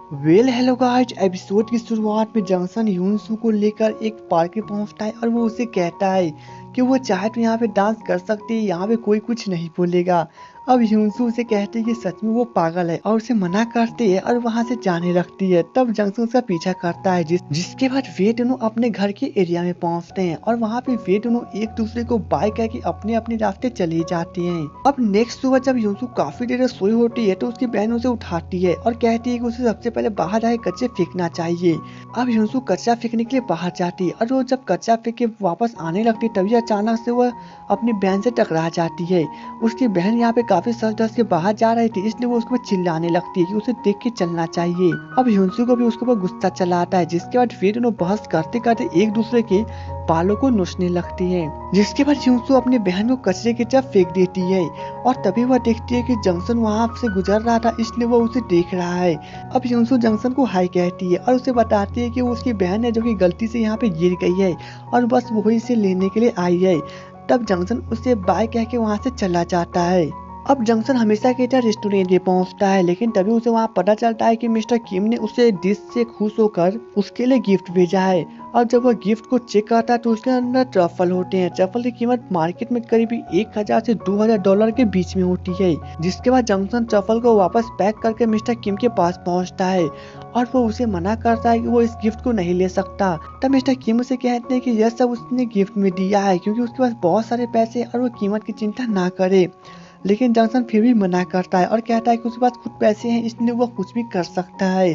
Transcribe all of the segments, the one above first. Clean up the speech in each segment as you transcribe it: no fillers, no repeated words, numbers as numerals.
Hello guys. Episode की शुरुआत में जंक्शन ह्यूनसू को लेकर एक पार्क में पहुंचता है और वो उसे कहता है कि वो चाहे तो यहाँ पे डांस कर सकती है, यहाँ पे कोई कुछ नहीं बोलेगा। अब ह्यूनसू उसे कहती है कि सच में वो पागल है और उसे मना करती है और वहाँ से जाने लगती है। तब जंक्शन उसका पीछा करता है जिसके बाद वे दोनों अपने घर के एरिया में पहुँचते हैं और वहाँ पे वे दोनों एक दूसरे को बाय कह के अपने अपने रास्ते चली जाती हैं। अब नेक्स्ट सुबह जब ह्यूनसू काफी देर सोई होती है तो उसकी बहन उसे उठाती है और कहती है कि उसे सबसे पहले बाहर जाके कचरे फेंकना चाहिए। अब ह्यूनसू कचरा फेंकने के लिए बाहर जाती है और वो जब कचरा फेंक के वापस आने लगती है तभी अचानक से वह अपनी बहन से टकरा जाती है। उसकी बहन यहाँ पे काफी सज धज के बाहर जा रही थी, इसलिए वो उसके ऊपर चिल्लाने लगती है कि उसे देख के चलना चाहिए। अब ह्यूनसू को भी उसके ऊपर गुस्सा चला आता है, जिसके बाद वे दोनों बहस करते करते एक दूसरे के बालों को नोचने लगती है। जिसके बाद ह्यूनसू अपनी बहन को कचरे की तरफ फेंक देती है और तभी वह देखती है कि जंक्शन वहाँ से गुजर रहा था, इसलिए वो उसे देख रहा है। अब ह्यूनसू जंक्शन को हाई कहती है और उसे बताती है कि वो उसकी बहन है जो कि गलती से यहाँ पे गिर गई है और बस वही इसे लेने के लिए आई है। तब जंक्शन उसे बाय कह के वहाँ से चला जाता है। अब जंक्शन हमेशा की तरह रेस्टोरेंट में पहुंचता है, लेकिन तभी उसे वहां पता चलता है कि मिस्टर किम ने उसे डिश से खुश होकर उसके लिए गिफ्ट भेजा है। और जब वह गिफ्ट को चेक करता है तो उसके अंदर ट्रफल होते हैं। ट्रफल की कीमत मार्केट में करीब 1000 से 2000 डॉलर के बीच में होती है। जिसके बाद जंक्शन ट्रफल को वापस पैक करके मिस्टर किम के पास पहुंचता है और वो उसे मना करता है कि वो इस गिफ्ट को नहीं ले सकता। तब मिस्टर किम उसे कहते हैं कि यह सब उसने गिफ्ट में दिया है क्योंकि उसके पास बहुत सारे पैसे और वो कीमत की चिंता ना करे। लेकिन जंक्शन फिर भी मना करता है और कहता है कि उसके पास खुद पैसे हैं, इसलिए वह कुछ भी कर सकता है।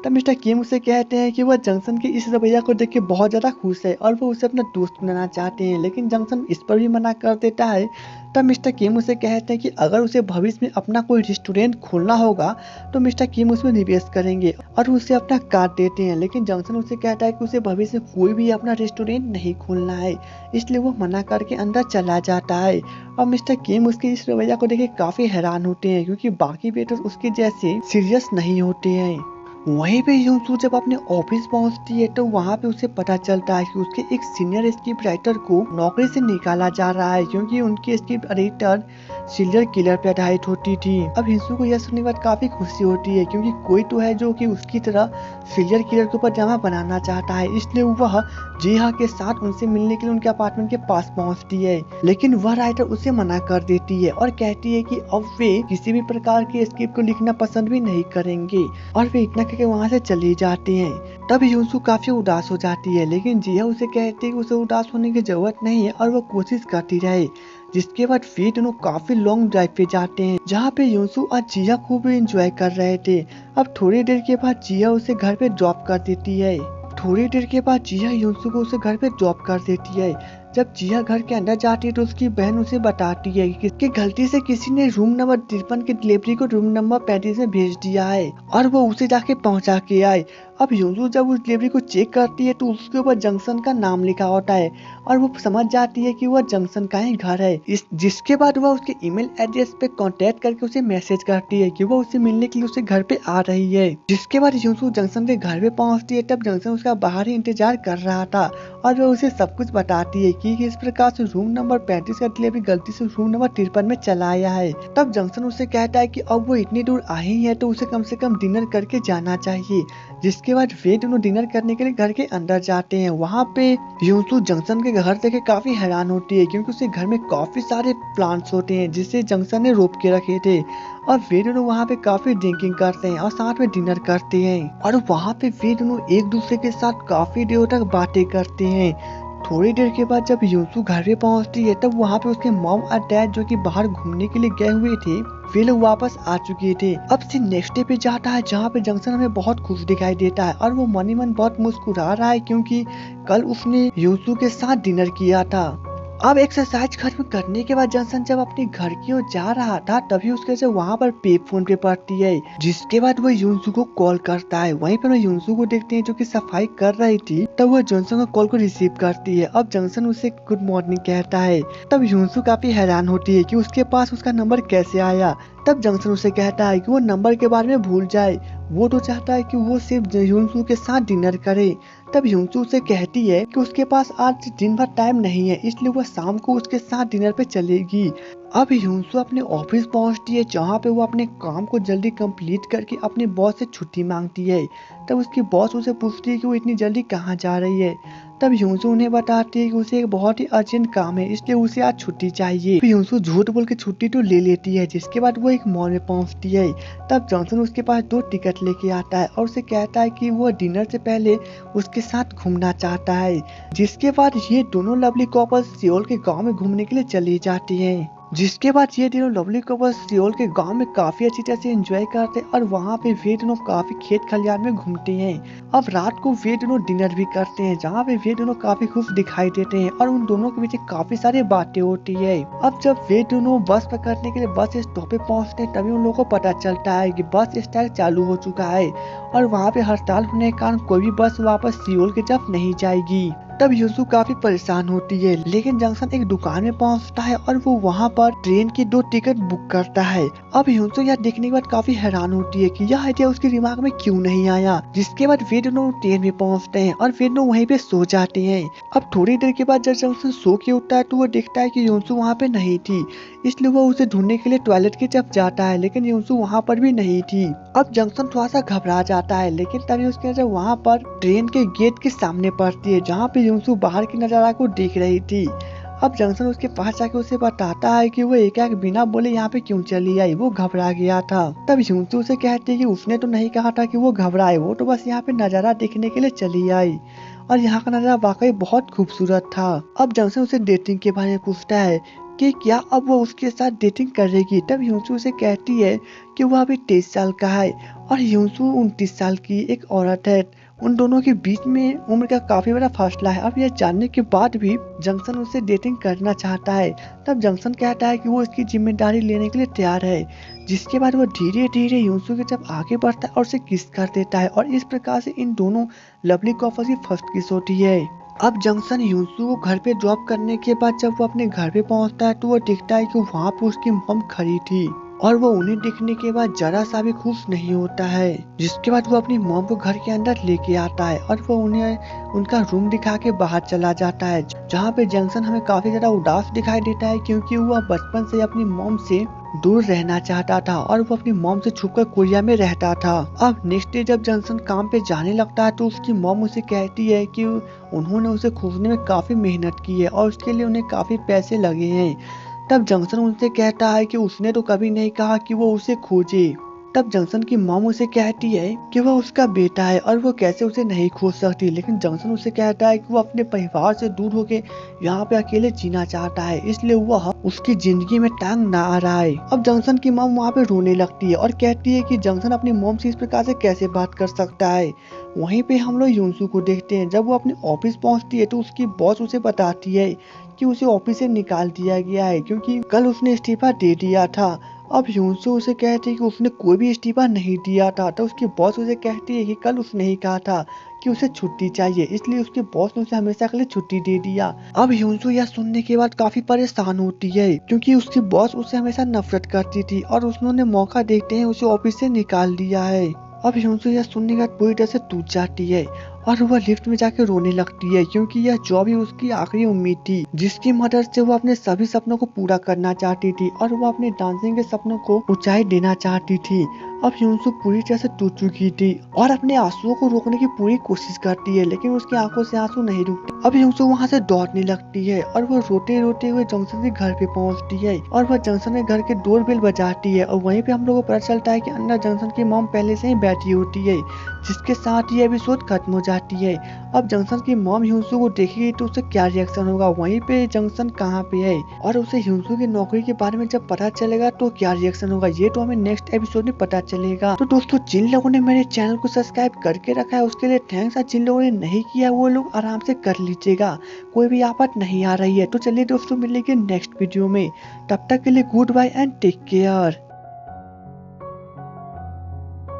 तब मिस्टर किम उसे कहते हैं कि वह जंक्शन के इस रवैया को देख के बहुत ज्यादा खुश है और वो उसे अपना दोस्त बनाना चाहते हैं, लेकिन जंक्शन इस पर भी मना कर देता है। तब मिस्टर किम उसे कहते हैं कि अगर उसे भविष्य में अपना कोई रेस्टोरेंट खोलना होगा तो मिस्टर किम उसमें निवेश करेंगे और उसे अपना कार्ड देते हैं। लेकिन जंक्शन उसे कहता है कि उसे भविष्य में कोई भी अपना रेस्टोरेंट नहीं खोलना है, इसलिए वो मना करके अंदर चला जाता है। और मिस्टर किम उसके इस रवैया को देख काफी हैरान होते हैं क्योंकि बाकी वेटर्स उसके जैसे सीरियस नहीं होते हैं। वहीं पे ह्यूनसू जब अपने ऑफिस पहुंचती है तो वहां पे उसे पता चलता है कि उसके एक सीनियर स्क्रिप्ट राइटर को नौकरी से निकाला जा रहा है क्योंकि उनकी स्क्रिप्ट एडिटर सीरियल किलर पे आधारित होती थी। अब ह्यूनसू को यह सुनने के बाद काफी खुशी होती है क्योंकि कोई तो है जो कि उसकी तरह सीरियल किलर के ऊपर ड्रामा बनाना चाहता है, इसलिए वह जीहा के साथ उनसे मिलने के लिए उनके अपार्टमेंट के पास पहुंचती है। लेकिन वह राइटर उसे मना कर देती है और कहती है कि अब वे किसी भी प्रकार के स्क्रिप्ट को लिखना पसंद भी नहीं करेंगे और वे इतना करके वहाँ से चली जाती हैं। तब ह्यूनसू काफी उदास हो जाती है, लेकिन जिया उसे कहती है कि उसे उदास होने की जरूरत नहीं है और वो कोशिश करती रहे। जिसके बाद वे दोनों काफी लॉन्ग ड्राइव पे जाते हैं जहाँ पे ह्यूनसू और जिया खूब एंजॉय कर रहे थे। अब थोड़ी देर के बाद जिया उसे घर पे ड्रॉप कर देती है। थोड़ी देर के बाद जिया ह्यूनसू को उसे घर पे ड्रॉप कर देती है। जब जिया घर के अंदर जाती है तो उसकी बहन उसे बताती है कि गलती से किसी ने रूम नंबर 53 की डिलीवरी को रूम नंबर 35 में भेज दिया है और वो उसे जाके पहुंचा के आए। अब ह्यूनसू जब उस डिलीवरी को चेक करती है तो उसके ऊपर जंक्शन का नाम लिखा होता है और वो समझ जाती है कि वह जंक्शन का ही घर है। जिसके बाद वह उसके ईमेल एड्रेस पे कांटेक्ट करके उसे मैसेज करती है कि वो उसे मिलने के लिए उसे घर पे आ रही है। जिसके बाद ह्यूनसू जंक्शन के घर पे पहुंचती है। तब जंक्शन उसका बाहर ही इंतजार कर रहा था और वह उसे सब कुछ बताती है कि इस प्रकार से रूम नंबर 35 का डिलीवरी गलती से रूम नंबर 53 में चला आया है। तब जंक्शन उसे कहता है कि अब वो इतनी दूर आई है तो उसे कम से कम डिनर करके जाना चाहिए। जिसके बाद वे दोनों डिनर करने के लिए घर के अंदर जाते हैं। वहाँ पे ह्यूनसू जंक्शन के घर देखे काफी हैरान होती है क्योंकि उसके घर में काफी सारे प्लांट्स होते हैं जिसे जंक्शन ने रोप के रखे थे और वे दोनों वहाँ पे काफी ड्रिंकिंग करते हैं और साथ में डिनर करते हैं और वहाँ पे वे दोनों एक दूसरे के साथ काफी देर तक बातें करते हैं। थोड़ी देर के बाद जब ह्यूनसू घर पे पहुंचती है तब वहाँ पे उसके मॉम और डैड जो कि बाहर घूमने के लिए गए हुए थे वे लोग वापस आ चुके थे। अब से नेक्स्ट डे पे जाता है जहाँ पे जंक्शन हमें बहुत खुश दिखाई देता है और वो मन ही मन बहुत मुस्कुरा रहा है क्योंकि कल उसने ह्यूनसू के साथ डिनर किया था। अब एक्सरसाइज खत्म करने के बाद जंक्शन जब अपने घर की ओर जा रहा था तभी उसके से वहाँ पर पे फोन पे पड़ती है। जिसके बाद वो ह्यूनसू को कॉल करता है। वहीं पर वो ह्यूनसू को देखते हैं जो कि सफाई कर रही थी। तब वो जॉनसन का कॉल को रिसीव करती है। अब जंक्शन उसे गुड मॉर्निंग कहता है। तब ह्यूनसू काफी हैरान होती है कि उसके पास उसका नंबर कैसे आया। तब जंक्शन उसे कहता है कि वो नंबर के बारे में भूल जाए, वो तो चाहता है कि वो सिर्फ ह्यूनसू के साथ डिनर करे। तब ह्यूंसू उसे कहती है कि उसके पास आज दिन भर टाइम नहीं है, इसलिए वह शाम को उसके साथ डिनर पे चलेगी। अब ह्यूंसू अपने ऑफिस पहुंचती है, जहां पे वो अपने काम को जल्दी कंप्लीट करके अपने बॉस से छुट्टी मांगती है। तब उसकी बॉस उसे पूछती है कि वो इतनी जल्दी कहाँ जा रही है। तब ह्यूंसू उन्हें बताती है कि उसे एक बहुत ही अर्जेंट काम है, इसलिए उसे आज छुट्टी चाहिए। ह्यूंसू झूठ बोल के छुट्टी तो ले लेती है, जिसके बाद वो एक मॉल में पहुंचती है। तब जॉनसन उसके पास 2 टिकट लेके आता है और उसे कहता है कि वो डिनर से पहले उसके साथ घूमना चाहता है। जिसके बाद ये दोनों लवली कपल सियोल के गाँव में घूमने के लिए चली जाती है। जिसके बाद ये दोनों लवली कपल सियोल के गांव में काफी अच्छी तरह से एंजॉय करते हैं और वहाँ पे वे दोनों काफी खेत खलियान में घूमते हैं। अब रात को वे दोनों डिनर भी करते हैं, जहाँ पे वे दोनों काफी खुश दिखाई देते हैं और उन दोनों के बीच काफी सारी बातें होती है। अब जब वे दोनों बस पकड़ने के लिए बस स्टॉप पे पहुँचते हैं, तभी उन लोगों को पता चलता है कि बस स्ट्राइक चालू हो चुका है और वहाँ पे हड़ताल होने के कारण कोई भी बस वापस सियोल की तरफ नहीं जाएगी। तब ह्यूंसू काफी परेशान होती है, लेकिन जंक्शन एक दुकान में पहुंचता है और वो वहां पर ट्रेन की 2 टिकट बुक करता है। अब ह्यूंसू यह देखने के बाद काफी हैरान होती है कि यह आइडिया उसके दिमाग में क्यों नहीं आया। जिसके बाद वे दोनों ट्रेन में पहुंचते हैं और वे दोनों वहीं पे सो जाते हैं। अब थोड़ी देर के बाद जब जंक्शन सो के उठता है तो वो देखता है कि ह्यूंसू वहाँ पे नहीं थी, इसलिए वो उसे ढूंढने के लिए टॉयलेट की तरफ जाता है, लेकिन ह्यूंसू वहाँ पर भी नहीं थी। अब जंक्शन थोड़ा सा घबरा जाता है, लेकिन तभी उसकी नजर वहाँ पर ट्रेन के गेट के सामने पड़ती है, जहाँ पे ह्यूंसू बाहर की नजारा को देख रही थी। अब जंक्शन उसके पास जाके उसे बताता है कि वो एकाएक बिना बोले यहाँ पे क्यों चली आई, वो घबरा गया था। तब ह्यूंसू उसे कहती है कि उसने तो नहीं कहा था कि वो घबराए, वो तो बस यहाँ पे नजारा देखने के लिए चली आई और यहाँ का नजारा वाकई बहुत खूबसूरत था। अब जंक्शन उसे डेटिंग के बारे में पूछता है कि क्या अब वो उसके साथ डेटिंग करेगी। तब ह्यूंसू उसे कहती है कि वो अभी 23 साल का है और ह्यूंसू 29 साल की एक औरत है। उन दोनों के बीच में उम्र का काफी बड़ा फासला है। अब यह जानने के बाद भी जंक्शन उससे डेटिंग करना चाहता है। तब जंक्शन कहता है कि वो इसकी जिम्मेदारी लेने के लिए तैयार है। जिसके बाद वो धीरे धीरे ह्यूंसू की तरफ आगे बढ़ता है और उसे किस कर देता है और इस प्रकार से इन दोनों लवली कपल्स की फर्स्ट किस होती है। अब जंक्शन ह्यूंसू को घर पे ड्रॉप करने के बाद जब वो अपने घर पे पहुंचता है तो वो देखता है कि वहाँ पे उसकी मॉम खड़ी थी और वो उन्हें देखने के बाद जरा सा भी खुश नहीं होता है। जिसके बाद वो अपनी मॉम को घर के अंदर लेके आता है और वो उन्हें उनका रूम दिखा के बाहर चला जाता है, जहाँ पे जंक्शन हमें काफी ज्यादा उदास दिखाई देता है, क्योंकि वह बचपन से अपनी मॉम से दूर रहना चाहता था और वो अपनी मॉम से छुपकर कोरिया में रहता था। अब नेक्स्ट डे जब जंक्शन काम पे जाने लगता है तो उसकी मॉम उसे कहती है कि उन्होंने उसे खोजने में काफी मेहनत की है और उसके लिए उन्हें काफी पैसे लगे हैं। तब जंक्शन उनसे कहता है कि उसने तो कभी नहीं कहा कि वो उसे खोजे। तब जंक्शन की मॉम उसे कहती है कि वह उसका बेटा है और वो कैसे उसे नहीं खोज सकती, लेकिन जंक्शन उसे कहता है कि वो अपने परिवार से दूर होके यहाँ पे अकेले जीना चाहता है, इसलिए वह उसकी जिंदगी में टांग ना आ रहा है। अब जंक्शन की मॉम वहाँ पे रोने लगती है और कहती है कि जंक्शन अपनी मॉम से इस प्रकार से कैसे बात कर सकता है। वहीं पे हम लोग ह्यूंसू को देखते हैं। जब वो अपने ऑफिस पहुंचती है तो उसकी बॉस उसे बताती है कि उसे ऑफिस से निकाल दिया गया है, क्योंकि कल उसने इस्तीफा दे दिया था। अब ह्यूंसू उसे कहती है कि उसने कोई भी इस्तीफा नहीं दिया था। तो उसकी बॉस उसे कहती है कि कल उसने ही कहा था कि उसे छुट्टी चाहिए, इसलिए उसके बॉस ने उसे हमेशा के लिए छुट्टी दे दिया। अब ह्यूंसू यह सुनने के बाद काफी परेशान होती है, क्योंकि उसकी बॉस उससे हमेशा नफरत करती थी और उसने मौका देखते हैं उसे ऑफिस से निकाल दिया है। अब ह्यूंसू यह सुनने के बाद पूरी तरह से टूट जाती है और वह लिफ्ट में जाकर रोने लगती है, क्योंकि यह जॉब ही उसकी आखिरी उम्मीद थी, जिसकी मदद से वो अपने सभी सपनों को पूरा करना चाहती थी और वो अपने डांसिंग के सपनों को ऊंचाई देना चाहती थी। अब ह्यूंसू पूरी तरह से टूट चुकी थी और अपने आंसुओं को रोकने की पूरी कोशिश करती है, लेकिन उसकी आंखों से आंसू नहीं रुकते। अब ह्यूंसू वहाँ से दौड़ने लगती है और वो रोते रोते हुए जंक्शन के घर पे पहुँचती है और वह जंक्शन के घर के डोरबेल बजाती है और वहीं पे हम लोगों को पता चलता है कि अंदर जंक्शन की मॉम पहले से ही बैठी होती है, जिसके साथ ये एपिसोड खत्म हो जाती है। अब जंक्शन की मॉम ह्यूंसू को देखेगी तो उससे क्या रिएक्शन होगा, वहीं पे जंक्शन कहाँ पे है और उसे ह्यूंसू की नौकरी के बारे में जब पता चलेगा तो क्या रिएक्शन होगा, ये तो हमें नेक्स्ट एपिसोड में पता चलेगा। तो दोस्तों, जिन लोगों ने मेरे चैनल को सब्सक्राइब करके रखा है उसके लिए थैंक्स, और जिन लोगों ने नहीं किया वो लोग आराम से कर लीजिएगा, कोई भी आफत नहीं आ रही है। तो चलिए दोस्तों, मिलेंगे नेक्स्ट वीडियो में, तब तक के लिए goodbye and take care.